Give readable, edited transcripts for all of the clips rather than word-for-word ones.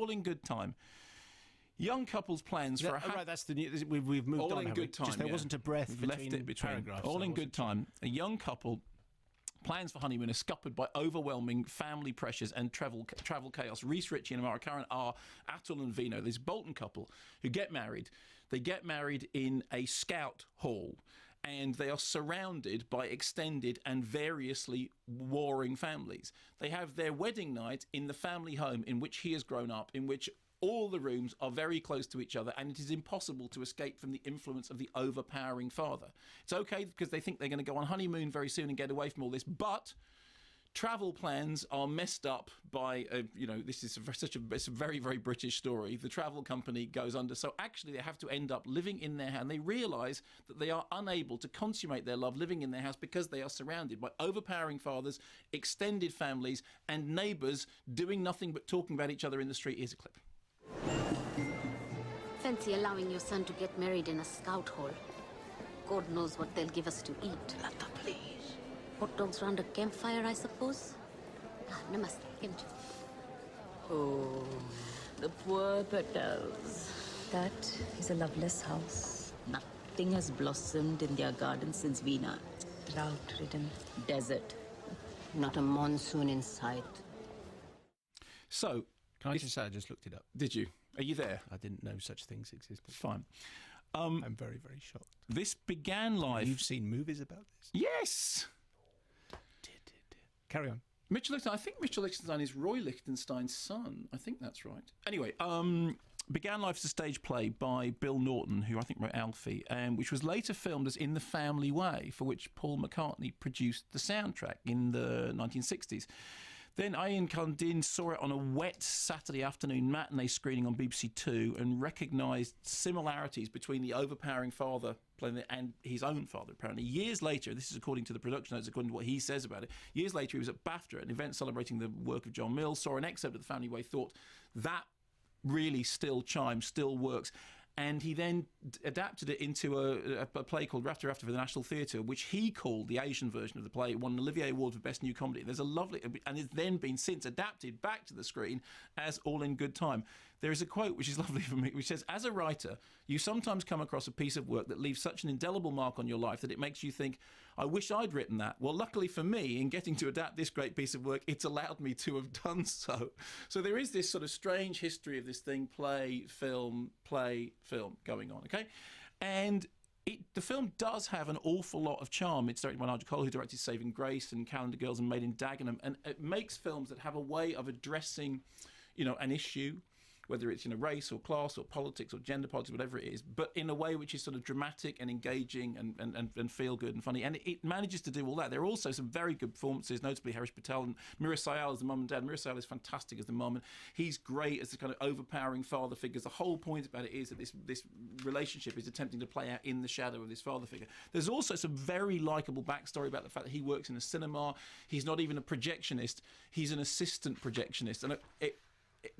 All in Good Time. Young couples plans for a right, that's the new. We've moved All on. in Good Time. Just there wasn't a breath We've between, left it between paragraphs. All in Good Time. A young couple plans for honeymoon are scuppered by overwhelming family pressures and travel chaos. Reece Ritchie and Amara Curran are Atul and Vino, this Bolton couple who get married. They get married in a scout hall, and they are surrounded by extended and variously warring families. They have their wedding night in the family home in which he has grown up, in which all the rooms are very close to each other, and it is impossible to escape from the influence of the overpowering father. It's okay because they think they're going to go on honeymoon very soon and get away from all this, but travel plans are messed up by, this is it's a very, very British story. The travel company goes under, so actually they have to end up living in their house, and they realise that they are unable to consummate their love living in their house because they are surrounded by overpowering fathers, extended families, and neighbours doing nothing but talking about each other in the street. Here's a clip. Fancy allowing your son to get married in a scout hall. God knows what they'll give us to eat. Lata, please. Hot dogs round a campfire, I suppose. Namaste. Oh, the poor petals. That is a loveless house. Nothing has blossomed in their garden since Veena. Drought-ridden. Desert. Not a monsoon in sight. So, Can I just say I just looked it up? Did you? Are you there? I didn't know such things existed. Fine. I'm very, very shocked. This began life... You've seen movies about this? Yes! Carry on. Mitchell Lichtenstein. I think Mitchell Lichtenstein is Roy Lichtenstein's son. I think that's right. Anyway, began life as a stage play by Bill Norton, who I think wrote Alfie, which was later filmed as In the Family Way, for which Paul McCartney produced the soundtrack in the 1960s. Then Ayub Khan-Din saw it on a wet Saturday afternoon matinee screening on BBC Two and recognised similarities between the overpowering father playing it and his own father, apparently. Years later, this is according to the production notes, according to what he says about it, years later he was at BAFTA, an event celebrating the work of John Mills, saw an excerpt of The Family Way, thought that really still chimes, still works. And he then adapted it into a play called Rafter After for the National Theatre, which he called the Asian version of the play. It won an Olivier Award for Best New Comedy. There's a lovely... And it's then been since adapted back to the screen as All in Good Time. There is a quote which is lovely for me, which says, "As a writer, you sometimes come across a piece of work that leaves such an indelible mark on your life that it makes you think, I wish I'd written that. Well, luckily for me, in getting to adapt this great piece of work, it's allowed me to have done so." So there is this sort of strange history of this thing, play, film, going on, okay? And the film does have an awful lot of charm. It's directed by Nigel Cole, who directed Saving Grace and Calendar Girls and Made in Dagenham, and it makes films that have a way of addressing, an issue, whether it's race or class or politics or gender politics, whatever it is, but in a way which is sort of dramatic and engaging and feel good and funny. And it manages to do all that. There are also some very good performances, notably Harish Patel and Mira Sayal as the mum and dad. Mira Sayal is fantastic as the mum, and he's great as the kind of overpowering father figures. The whole point about it is that this relationship is attempting to play out in the shadow of this father figure. There's also some very likeable backstory about the fact that he works in a cinema. He's not even a projectionist. He's an assistant projectionist. And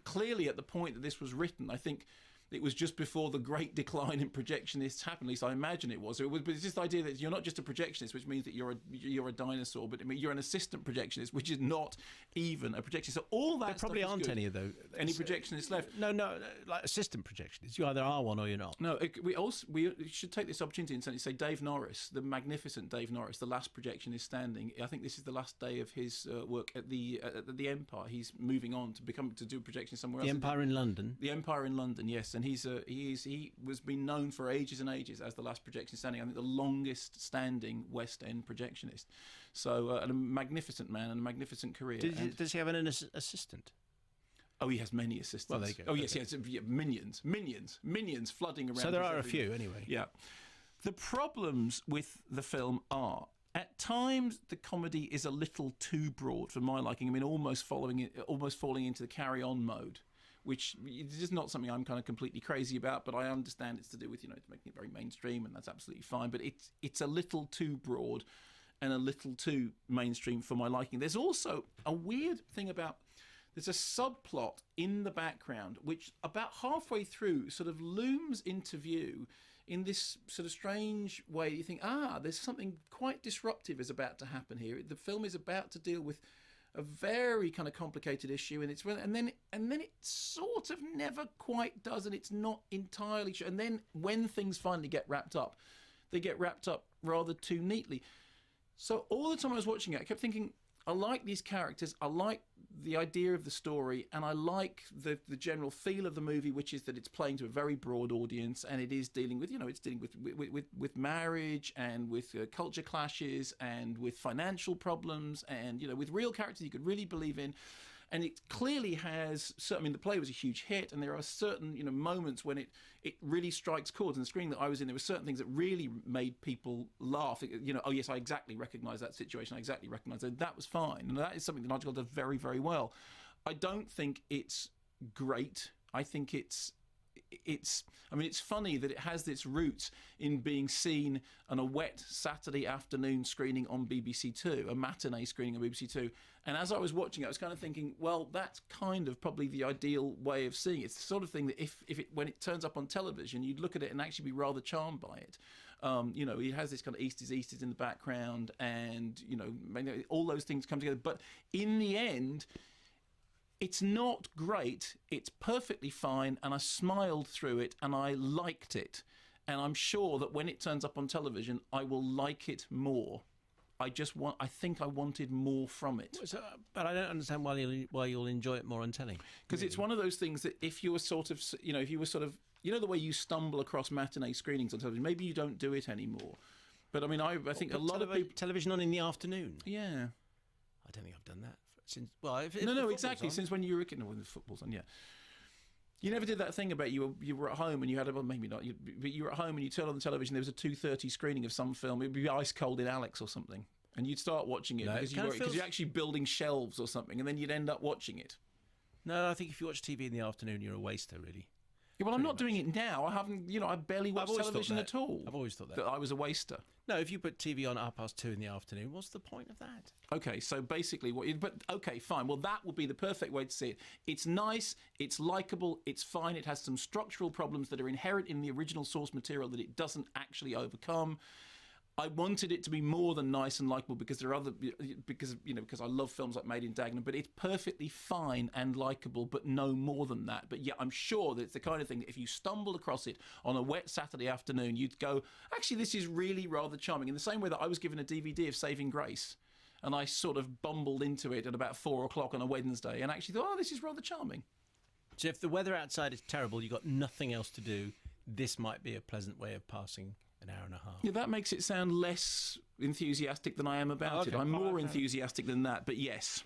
clearly, at the point that this was written, I think it was just before the great decline in projectionists happened. At least I imagine it was. But it's just the idea that you're not just a projectionist, which means that you're a dinosaur, but you're an assistant projectionist, which is not even a projectionist. So all that there probably aren't any of those. Any projectionists left? No, like assistant projectionists. You either are one or you're not. No, we should take this opportunity and say Dave Norris, the magnificent Dave Norris, the last projectionist standing. I think this is the last day of his work at the Empire. He's moving on to do a projection somewhere else. The Empire in London. The Empire in London, yes. And he was been known for ages and ages as the last projectionist standing. I think the longest standing West End projectionist. So a magnificent man and a magnificent career. Does he have an assistant? Oh, he has many assistants. Well, there you go. Oh, yes, yeah, minions flooding around. So there are a few anyway. Yeah. The problems with the film are, at times, the comedy is a little too broad for my liking. I mean, almost falling into the carry-on mode, which is not something I'm kind of completely crazy about, but I understand it's to do with, it's making it very mainstream, and that's absolutely fine. But it's a little too broad and a little too mainstream for my liking. There's also a weird thing about... There's a subplot in the background which about halfway through sort of looms into view in this sort of strange way. You think, there's something quite disruptive is about to happen here. The film is about to deal with a very kind of complicated issue, and then it sort of never quite does, and it's not entirely sure. And then when things finally get wrapped up, they get wrapped up rather too neatly. So all the time I was watching it, I kept thinking, I like these characters, I like the idea of the story, and I like the general feel of the movie, which is that it's playing to a very broad audience, and it is dealing with, it's dealing with marriage and with culture clashes and with financial problems and, with real characters you could really believe in. And it clearly has, the play was a huge hit, and there are certain, moments when it really strikes chords. In the screening that I was in, there were certain things that really made people laugh. Oh yes, I exactly recognise that situation. I exactly recognise that. That was fine. And that is something that Nigel does very, very well. I don't think it's great. I think it's funny that it has its roots in being seen on a wet Saturday afternoon screening on BBC Two, a matinee screening on BBC Two. And as I was watching it, I was kind of thinking, well, that's kind of probably the ideal way of seeing it. It's the sort of thing that when it turns up on television, you'd look at it and actually be rather charmed by it. It has this kind of East is in the background, and, all those things come together. But in the end, it's not great, it's perfectly fine, and I smiled through it, and I liked it. And I'm sure that when it turns up on television, I will like it more. I think I wanted more from it. But I don't understand why you'll enjoy it more on telly. Because it's one of those things that if you were sort of, the way you stumble across matinee screenings on television, maybe you don't do it anymore. But I think a lot of people... Television on in the afternoon? Yeah. I don't think I've done that since... No, exactly. Since when you were a kid, when the football's on, yeah. You never did that thing about you were at home and you had maybe not, but you were at home and you turned on the television. There was a 2:30 screening of some film. It'd be Ice Cold in Alex or something, and you'd start watching it because you're actually building shelves or something, and then you'd end up watching it. No, I think if you watch TV in the afternoon, you're a waster, really. Yeah, well, I'm not doing it now. I haven't, I barely watch television at all. I've always thought that I was a waster. No, if you put TV on at 2:30 in the afternoon, what's the point of that? Okay, so basically, okay, fine. Well, that would be the perfect way to see it. It's nice, it's likeable, it's fine. It has some structural problems that are inherent in the original source material that it doesn't actually overcome. I wanted it to be more than nice and likeable because because I love films like Made in Dagenham, but it's perfectly fine and likeable, but no more than that. But yeah, I'm sure that it's the kind of thing that if you stumbled across it on a wet Saturday afternoon, you'd go, actually, this is really rather charming. In the same way that I was given a DVD of Saving Grace, and I sort of bumbled into it at about 4 o'clock on a Wednesday, and actually thought, oh, this is rather charming. So if the weather outside is terrible, you've got nothing else to do, this might be a pleasant way of passing an hour and a half. Yeah, that makes it sound less enthusiastic than I am about it. I'm more enthusiastic than that, but yes.